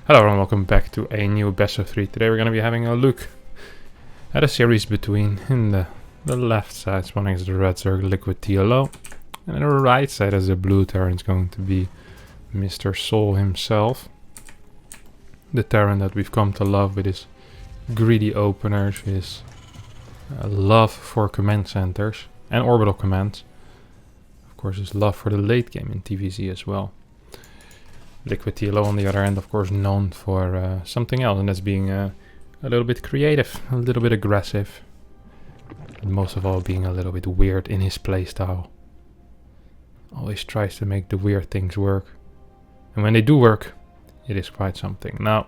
Hello and welcome back to a new best of 3. Today we're going to be having a look at a series between in the left side spawning is the red circle liquid TLO, and on the right side as the blue Terran is going to be Mr. SouL himself. The Terran that we've come to love with his greedy openers, his love for command centers and orbital commands. Of course his love for the late game in TVZ as well. Liquid TLO on the other hand, of course, known for something else, and that's being a little bit creative, a little bit aggressive, and most of all being a little bit weird in his playstyle. Always tries to make the weird things work, and when they do work, it is quite something. Now,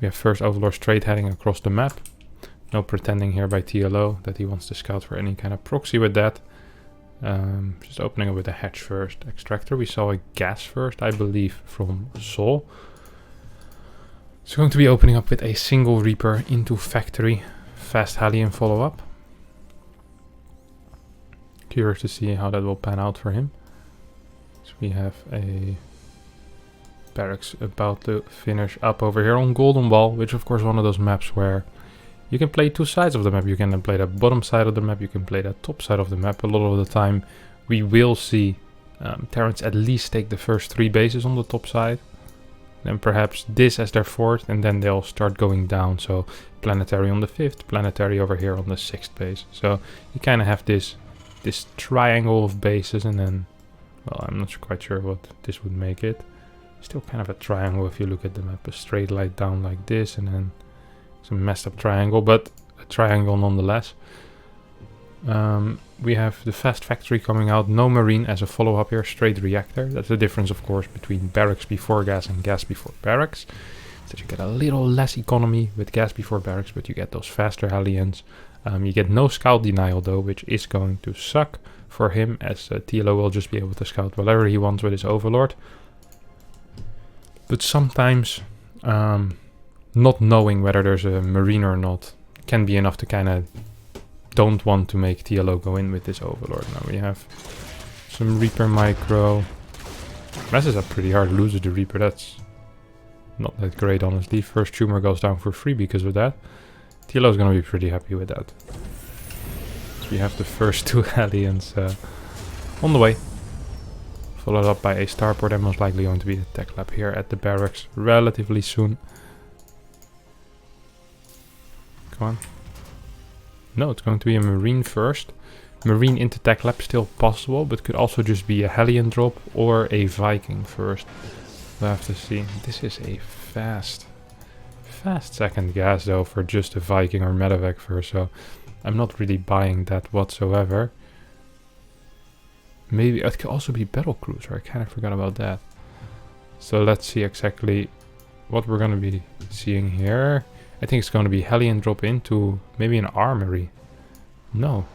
we have first Overlord straight heading across the map. No pretending here by TLO that he wants to scout for any kind of proxy with that. Just opening up with a hatch first. Extractor, we saw a gas first, I believe, from SouL. It's going to be opening up with a single Reaper into factory. Fast Hellion follow-up. Curious to see how that will pan out for him. So we have a barracks about to finish up over here on Golden Wall, which of course one of those maps where you can play two sides of the map. You can play the bottom side of the map, you can play the top side of the map. A lot of the time we will see Terrans at least take the first 3 bases on the top side. Then perhaps this as their 4th, and then they'll start going down. So planetary on the 5th, planetary over here on the 6th base. So you kind of have this triangle of bases, and then, well, I'm not quite sure what this would make it. Still kind of a triangle if you look at the map. A straight line down like this, and then some messed up triangle, but a triangle nonetheless. We have the fast factory coming out, no marine as a follow-up here, straight reactor. That's the difference, of course, between barracks before gas and gas before barracks. So you get a little less economy with gas before barracks, but you get those faster Hellions. You get no scout denial though, which is going to suck for him, as TLO will just be able to scout whatever he wants with his Overlord. But sometimes not knowing whether there's a marine or not can be enough to kind of don't want to make TLO go in with this Overlord. Now we have some Reaper micro. Messes up pretty hard, loses the Reaper. That's not that great, honestly. First tumor goes down for free because of that. TLO is going to be pretty happy with that. So we have the first 2 Hellions on the way. Followed up by a starport and most likely going to be the tech lab here at the barracks relatively soon. Come on. No, it's going to be a marine first. Marine into tech lab still possible, but could also just be a Hellion drop or a Viking first. We'll have to see. This is a fast second gas though for just a Viking or medevac first, so I'm not really buying that whatsoever. Maybe it could also be battle cruiser. I kind of forgot about that. So let's see exactly what we're going to be seeing here. I think it's going to be Hellion drop into maybe an armory. No.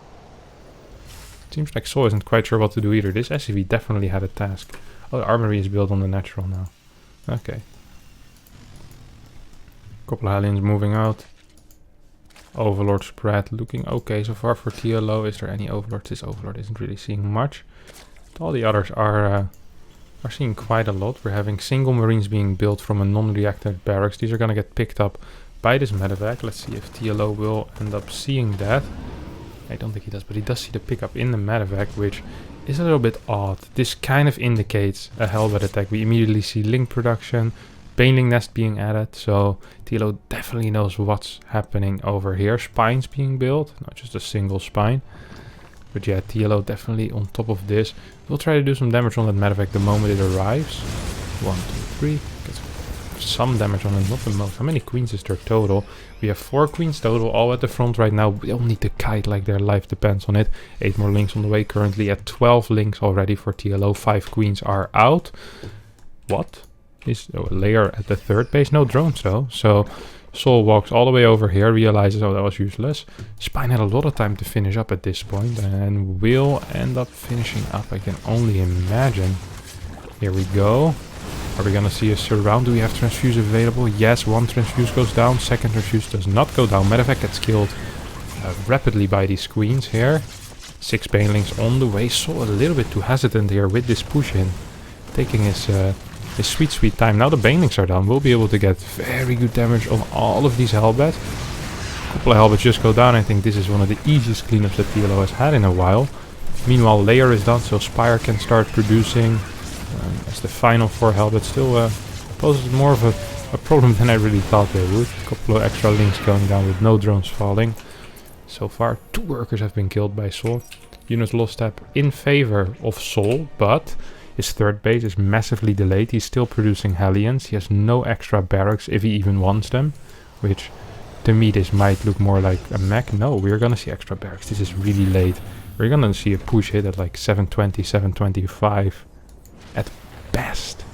Seems like SouL isn't quite sure what to do either. This SCV definitely had a task. Oh, the armory is built on the natural now. Okay. Couple of Hellions moving out. Overlord spread looking okay so far for TLO. Is there any Overlords? This Overlord isn't really seeing much. But all the others are seeing quite a lot. We're having single marines being built from a non-reactor barracks. These are going to get picked up by this medevac. Let's see if TLO will end up seeing that. I don't think he does, but he does see the pickup in the medevac, which is a little bit odd. This kind of indicates a Hellbat attack. We immediately see link production, Baneling nest being added, so TLO definitely knows what's happening over here. Spines being built, not just a single spine. But yeah, TLO definitely on top of this. We'll try to do some damage on that medevac the moment it arrives. 1, 2, 3. Get some damage on it, not the most. How many queens is there total? We have 4 queens total, all at the front right now. We don't need to kite like their life depends on it. 8 more links on the way, currently at 12 links already for TLO. 5 queens are out. What? Is a layer at the 3rd base? No drones though. So SouL walks all the way over here, realizes, oh, that was useless. Spine had a lot of time to finish up at this point and will end up finishing up, I can only imagine. Here we go. Are we gonna see a surround? Do we have transfuse available? Yes, 1 transfuse goes down, 2nd transfuse does not go down. Medevac gets killed rapidly by these queens here. 6 banelings on the way. SouL a little bit too hesitant here with this push in. Taking his It's sweet, sweet time. Now the banelings are down. We'll be able to get very good damage on all of these Hellbats. A couple of Hellbats just go down. I think this is one of the easiest cleanups that TLO has had in a while. Meanwhile, Layer is done, so Spire can start producing. As the final 4 Hellbats still poses more of a problem than I really thought they would. A couple of extra links going down with no drones falling. So far, 2 workers have been killed by SouL. Units lost step in favor of SouL, but his third base is massively delayed. He's still producing Hellions. He has no extra barracks if he even wants them, which to me this might look more like a mech. No, we're gonna see extra barracks. This is really late. We're gonna see a push hit at like 720, 725 at best.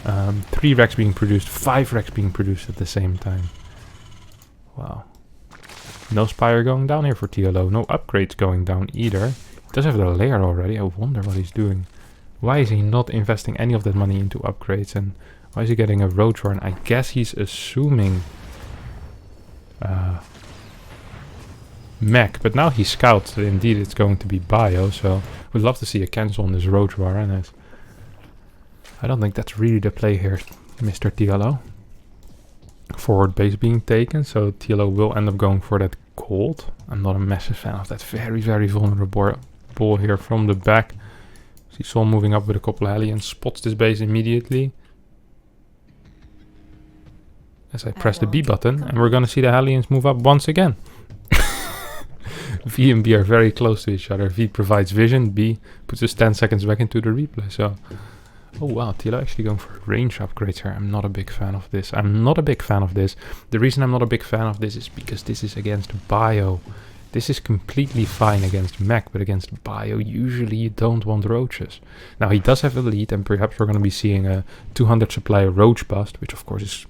3 racks being produced, 5 racks being produced at the same time. Wow. No Spire going down here for TLO. No upgrades going down either. He does have the Lair already. I wonder what he's doing. Why is he not investing any of that money into upgrades? And why is he getting a Roach Warren? I guess he's assuming mech. But now he scouts that indeed it's going to be bio. So would love to see a cancel on this Roach Warren. I don't think that's really the play here, Mr. TLO. Forward base being taken, so TLO will end up going for that cold. I'm not a massive fan of that. Very, very vulnerable ball here from the back. See SouL moving up with a couple of Hellions, spots this base immediately. As I press the B button, and we're gonna see the Hellions move up once again. V and B are very close to each other. V provides vision, B puts us 10 seconds back into the replay, so... Oh wow, TLO actually going for range upgrades here. I'm not a big fan of this. The reason I'm not a big fan of this is because this is against bio. This is completely fine against mech, but against bio, usually you don't want roaches. Now he does have a lead, and perhaps we're going to be seeing a 200 supply roach bust, which of course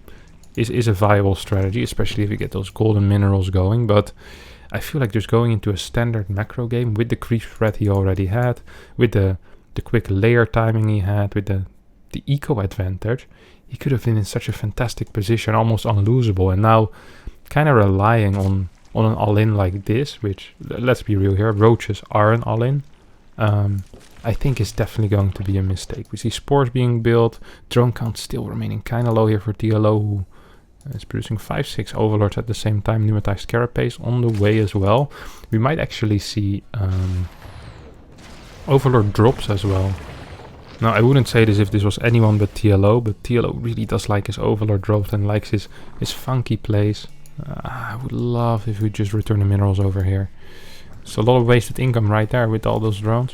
is a viable strategy, especially if you get those golden minerals going. But I feel like just going into a standard macro game with the creep spread he already had, with the quick layer timing he had, with the eco advantage, he could have been in such a fantastic position, almost unlosable. And now kind of relying on an all-in like this, which, let's be real here, roaches are an all-in, I think is definitely going to be a mistake. We see spores being built, drone count still remaining kind of low here for TLO, who is producing 5-6 overlords at the same time. Pneumatized carapace on the way as well. We might actually see overlord drops as well. Now I wouldn't say this if this was anyone but TLO, but TLO really does like his overlord drops and likes his funky plays. I would love if we just return the minerals over here. It's a lot of wasted income right there with all those drones.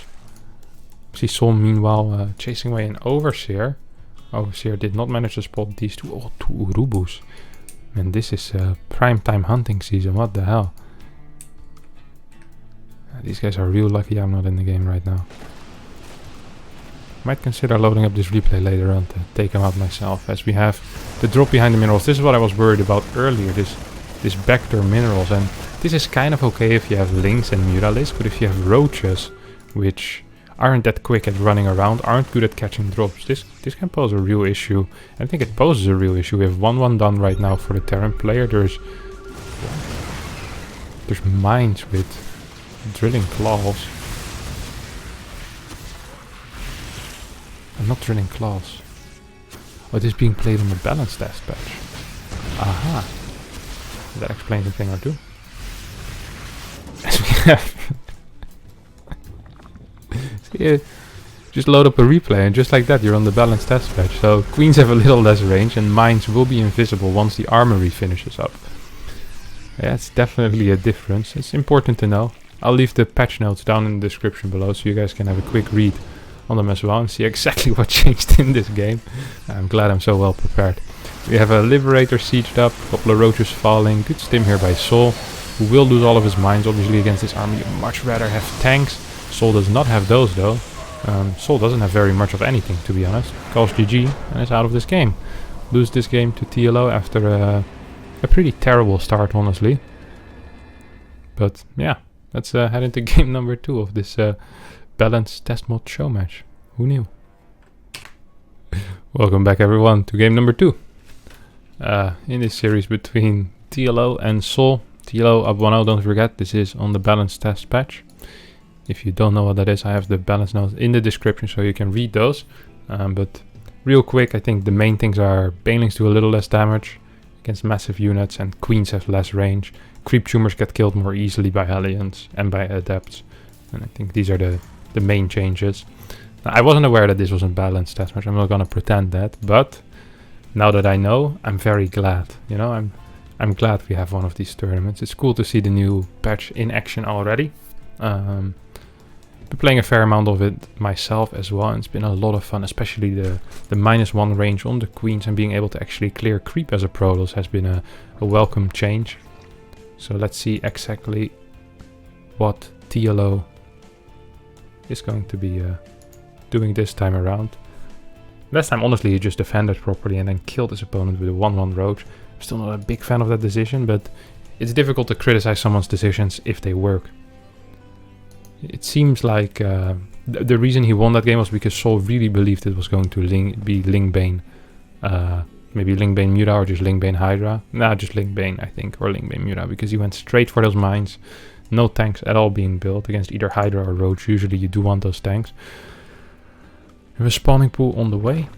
See SouL meanwhile chasing away an Overseer. Overseer did not manage to spot these two. Oh, 2 Urubus. Man, this is prime time hunting season. What the hell? These guys are real lucky I'm not in the game right now. Might consider loading up this replay later on to take them out myself, as we have the drop behind the minerals. This is what I was worried about earlier, this Vector minerals. And this is kind of okay if you have Lynx and Mutalisks, but if you have Roaches, which aren't that quick at running around, aren't good at catching drops, this can pose a real issue. I think it poses a real issue. We have 1-1 done right now for the Terran player. There's mines with drilling claws. I'm not drilling claws. Oh, this is being played on the balance test patch. Aha. That explains a thing or two. As we have see, just load up a replay and just like that you're on the balance test patch. So queens have a little less range and mines will be invisible once the armory finishes up. Yeah, it's definitely a difference. It's important to know. I'll leave the patch notes down in the description below so you guys can have a quick read on them as well and see exactly what changed in this game. I'm glad I'm so well prepared. We have a Liberator sieged up, a couple of roaches falling, good stim here by SouL, who will lose all of his mines. Obviously against this army you'd much rather have tanks. SouL does not have those though. SouL doesn't have very much of anything, to be honest. Calls GG and is out of this game. Lose this game to TLO after a pretty terrible start, honestly. But yeah, let's head into game number 2 of this balanced test mod show match. Who knew? Welcome back everyone to game number 2. In this series between TLO and SouL. TLO up 1-0, don't forget, this is on the balanced test patch. If you don't know what that is, I have the balance notes in the description so you can read those. But real quick, I think the main things are banelings do a little less damage against massive units, and queens have less range. Creep tumors get killed more easily by Hellions and by adepts. And I think these are the main changes. Now, I wasn't aware that this wasn't balanced that much. I'm not gonna pretend that, but now that I know, I'm very glad. You know, I'm glad we have one of these tournaments. It's cool to see the new patch in action already. Been playing a fair amount of it myself as well, and it's been a lot of fun, especially the -1 range on the queens and being able to actually clear creep as a Protoss has been a welcome change. So let's see exactly what TLO is going to be doing this time around. Last time, honestly, he just defended properly and then killed his opponent with a 1/1 roach. I'm still not a big fan of that decision, but it's difficult to criticize someone's decisions if they work. It seems like the reason he won that game was because SouL really believed it was going to be Lingbane. Maybe Lingbane Muta or just Lingbane Hydra. Nah, just Lingbane, I think, or Lingbane Muta, because he went straight for those mines. No tanks at all being built against either Hydra or Roach. Usually you do want those tanks. We have a spawning pool on the way.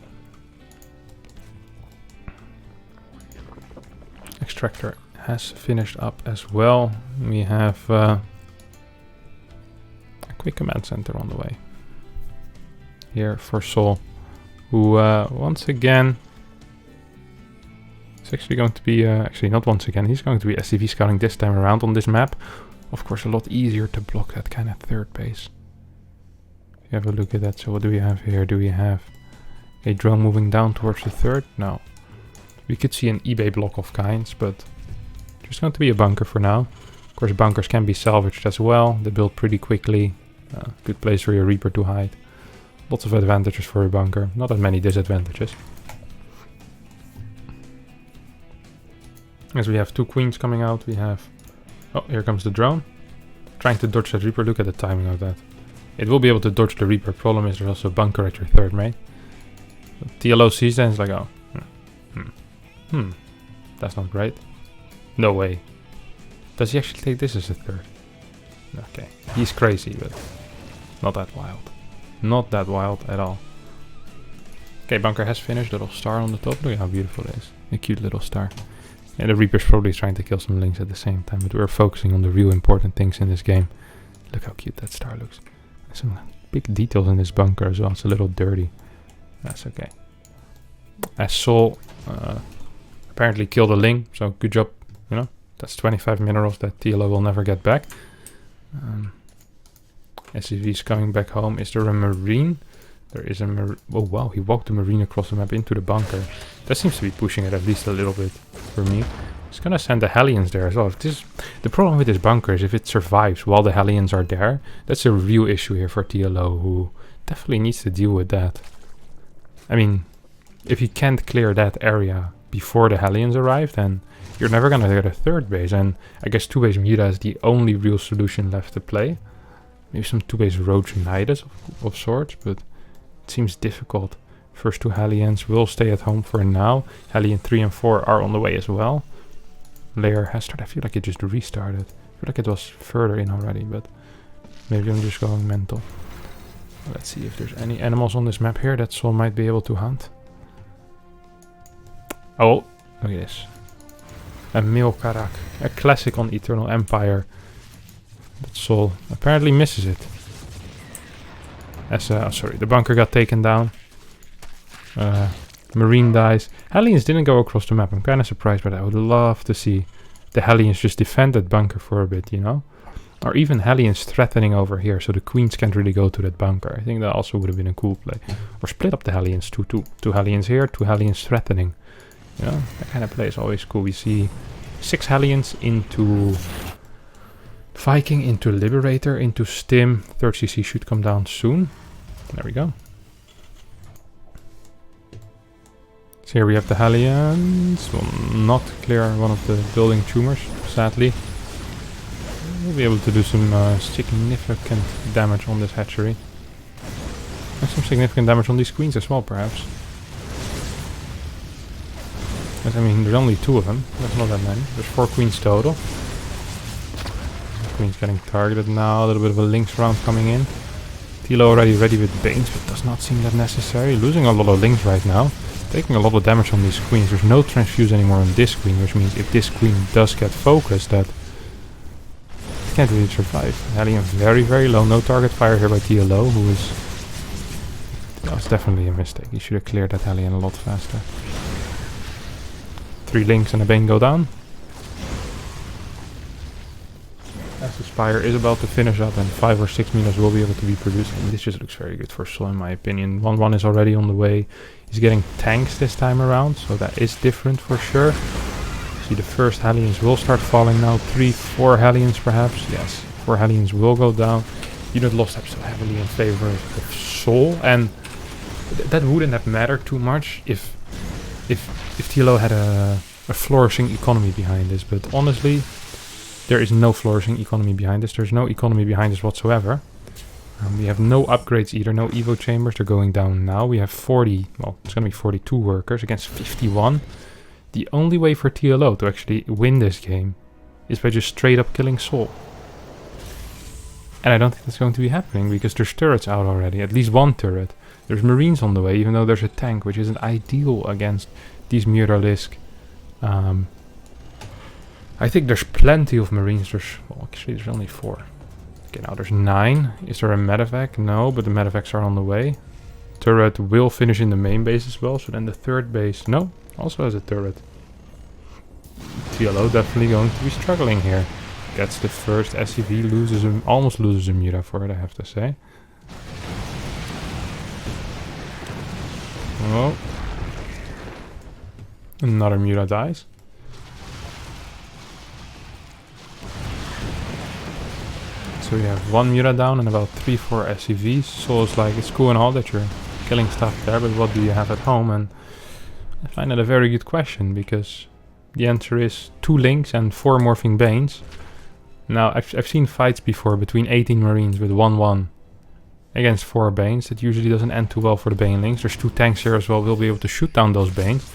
Extractor has finished up as well. We have a quick command center on the way. Here for SouL, who once again... It's actually going to be, actually not once again, he's going to be SCV scouting this time around on this map. Of course, a lot easier to block that kind of third base. If you have a look at that, so what do we have here? Do we have a drone moving down towards the third? No. We could see an eBay block of kinds, but there's going to be a bunker for now. Of course, bunkers can be salvaged as well. They build pretty quickly. Good place for your Reaper to hide. Lots of advantages for a bunker, not that many disadvantages. As we have 2 queens coming out, we have... Oh, here comes the drone. Trying to dodge that Reaper. Look at the timing of that. It will be able to dodge the Reaper. Problem is there's also a bunker at your third mate. So TLO sees that and it's like, oh. That's not great. No way. Does he actually take this as a third? Okay. He's crazy, but not that wild. Not that wild at all. Okay, bunker has finished. Little star on the top. Look at how beautiful it is. A cute little star. And the Reaper's probably trying to kill some Lynx at the same time, but we're focusing on the real important things in this game. Look how cute that star looks. There's some big details in this bunker as well. It's a little dirty. That's okay. As SouL apparently killed a Ling, so good job. You know, that's 25 minerals that TLO will never get back. SCV's coming back home. Is there a Marine? There is a Marine. Oh wow, he walked the Marine across the map into the bunker. That seems to be pushing it at least a little bit for me. He's gonna send the Hellions there as well. The problem with this bunker is if it survives while the Hellions are there, that's a real issue here for TLO, who definitely needs to deal with that. I mean, if you can't clear that area before the Hellions arrive, then you're never gonna get a third base, and I guess 2-base Muta is the only real solution left to play. Maybe some 2-base Roach Nidus of sorts, but it seems difficult. First 2 Hellions will stay at home for now. Hellion 3 and 4 are on the way as well. Layer has started. I feel like it just restarted. I feel like it was further in already, but maybe I'm just going mental. Let's see if there's any animals on this map here that SouL might be able to hunt. Oh, look at this. A Milkarak. A classic on Eternal Empire. But SouL apparently misses it. As sorry, the bunker got taken down. Marine dies. Hellions didn't go across the map. I'm kind of surprised, but I would love to see the Hellions just defend that bunker for a bit, you know? Or even Hellions threatening over here, so the queens can't really go to that bunker. I think that also would have been a cool play. Or split up the Hellions, two Hellions here, 2 Hellions threatening. You know, that kind of play is always cool. We see 6 Hellions into Viking, into Liberator, into Stim. 3rd CC should come down soon. There we go. So here we have the Hellions. Will not clear one of the building tumors, sadly. We'll be able to do some significant damage on this hatchery. And some significant damage on these queens as well, perhaps. But, I mean, there's only 2 of them. That's not that many. There's 4 queens total. Queen's getting targeted now. A little bit of a Lynx round coming in. TLO already ready with Banes, but does not seem that necessary. Losing a lot of links right now. Taking a lot of damage on these queens. There's no transfuse anymore on this queen, which means if this queen does get focused, that can't really survive. Hellion very, very low. No target fire here by TLO, who is... That was definitely a mistake. He should have cleared that Hellion a lot faster. 3 links and a Bane go down. As the Spire is about to finish up and 5 or 6 minas will be able to be produced. And this just looks very good for SouL in my opinion. 1-1 is already on the way. He's getting tanks this time around, so that is different for sure. See the first Hellions will start falling now. 3, 4 Hellions perhaps. Yes, 4 Hellions will go down. Unit loss up so heavily in favor of SouL, and that wouldn't have mattered too much if TLO had a flourishing economy behind this, but honestly there is no flourishing economy behind this. There's no economy behind this whatsoever. We have no upgrades either, no Evo chambers. They're going down now. We have 40, well, it's going to be 42 workers against 51. The only way for TLO to actually win this game is by just straight up killing SouL. And I don't think that's going to be happening because there's turrets out already, at least 1 turret. There's Marines on the way, even though there's a tank, which isn't ideal against these Muralisk. I think there's plenty of Marines. Well, actually, there's only 4. Okay, now there's 9. Is there a medevac? No, but the medevacs are on the way. Turret will finish in the main base as well, so then the third base, no, also has a turret. TLO definitely going to be struggling here. Gets the first SCV, almost loses a Mura for it, I have to say. Oh. Another Mura dies. So we have 1 Mura down and about 3-4 SCVs. SouL is like, it's cool and all that you're killing stuff there, but what do you have at home? And I find that a very good question, because the answer is 2 links and 4 morphing Banes. Now, I've seen fights before between 18 Marines with 1-1 against 4 Banes. That usually doesn't end too well for the Bane links. There's 2 tanks here as well. We'll be able to shoot down those Banes.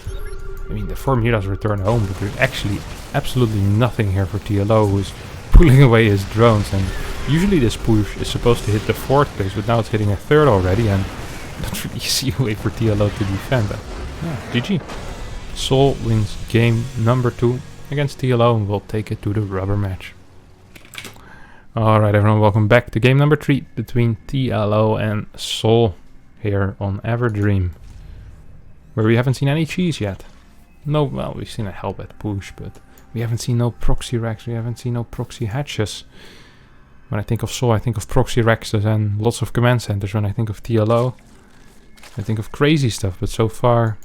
I mean, the 4 Muras return home, but there's actually absolutely nothing here for TLO, who is pulling away his drones. And usually this push is supposed to hit the 4th place, but now it's hitting a 3rd already, and not really see a way for TLO to defend that. Yeah, GG. SouL wins game number 2 against TLO, and we'll take it to the rubber match. Alright everyone, welcome back to game number 3 between TLO and SouL here on Everdream, where we haven't seen any cheese yet. No, well, we've seen a Hellbat push, but we haven't seen no proxy racks, we haven't seen no proxy hatches. When I think of SouL, I think of proxy racks and lots of command centers. When I think of TLO, I think of crazy stuff, but so far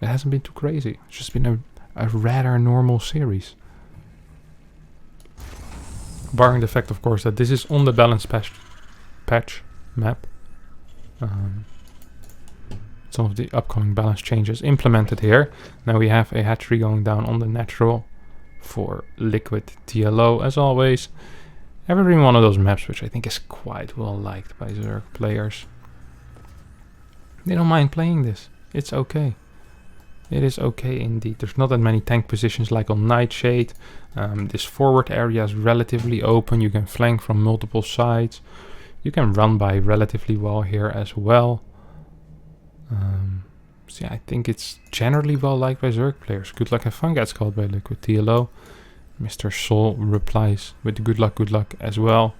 it hasn't been too crazy. It's just been a rather normal series. Barring the fact, of course, that this is on the balance patch map. Some of the upcoming balance changes implemented here. Now we have a hatchery going down on the natural for liquid TLO, as always. Every one of those maps, which I think is quite well liked by Zerg players. They don't mind playing this. It's okay. It is okay indeed. There's not that many tank positions like on Nightshade. This forward area is relatively open. You can flank from multiple sides. You can run by relatively well here as well. So yeah, I think it's generally well liked by Zerg players. Good luck, have fun gets called by Liquid TLO. Mr. SouL replies with good luck as well.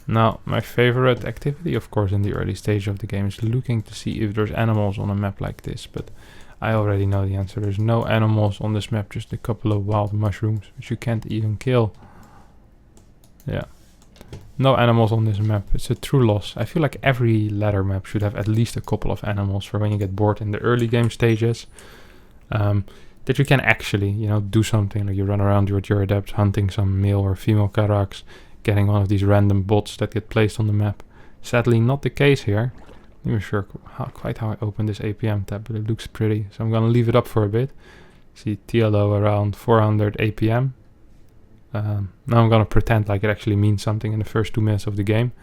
Now, my favorite activity, of course, in the early stage of the game is looking to see if there's animals on a map like this, but I already know the answer. There's no animals on this map, just a couple of wild mushrooms, which you can't even kill. Yeah. No animals on this map. It's a true loss. I feel like every ladder map should have at least a couple of animals for when you get bored in the early game stages. That you can actually, you know, do something. Like you run around with your adepts hunting some male or female Karaks, getting one of these random bots that get placed on the map. Sadly, not the case here. I'm not sure quite how I open this APM tab, but it looks pretty. So I'm going to leave it up for a bit. See TLO around 400 APM. Now I'm going to pretend like it actually means something in the first 2 minutes of the game.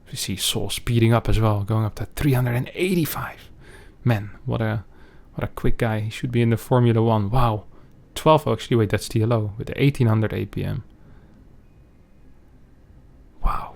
You see SouL speeding up as well, going up to 385. Man, what a quick guy. He should be in the Formula 1. Wow. 12, oh, actually, wait, that's TLO with the 1800 APM. Wow.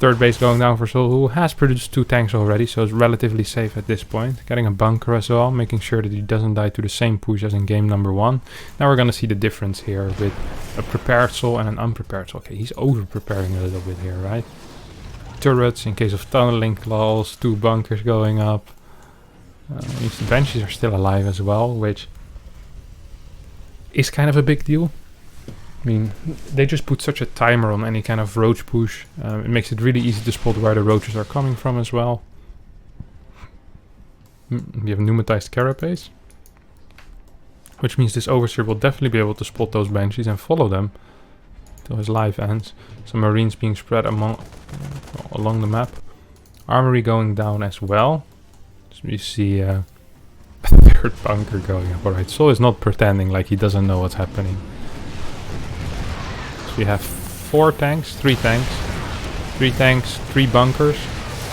Third base going down for SouL, who has produced 2 tanks already, so is relatively safe at this point. Getting a bunker as well, making sure that he doesn't die to the same push as in game number 1. Now we're going to see the difference here with a prepared SouL and an unprepared SouL. Okay, he's over-preparing a little bit here, right? Turrets in case of tunneling claws, 2 bunkers going up. The Banshees are still alive as well, which is kind of a big deal. I mean, they just put such a timer on any kind of roach push. It makes it really easy to spot where the roaches are coming from as well. We have pneumatized carapace, which means this overseer will definitely be able to spot those Banshees and follow them till his life ends. Some Marines being spread along the map. Armory going down as well. So you see a third bunker going up. Alright, SouL is not pretending like he doesn't know what's happening. So we have 4 tanks, 3 tanks, 3 bunkers,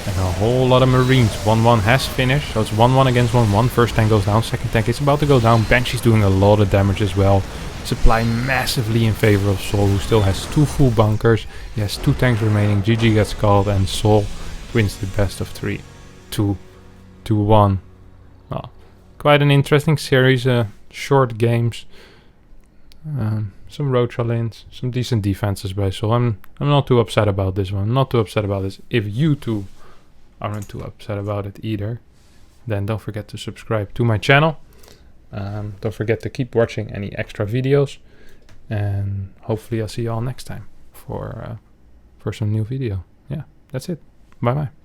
and a whole lot of Marines. 1-1 has finished, so it's 1-1 against 1-1. First tank goes down, second tank is about to go down. Banshee's doing a lot of damage as well. Supply massively in favor of SouL, who still has 2 full bunkers. He has 2 tanks remaining. GG gets called, and SouL wins the best of 3, 2-1. Well, quite an interesting series, short games. Some roach all-ins, some decent defenses by SouL. I'm not too upset about this one. Not too upset about this. If you two aren't too upset about it either, then don't forget to subscribe to my channel. Don't forget to keep watching any extra videos, and hopefully I'll see you all next time for some new video. Yeah, that's it. Bye bye.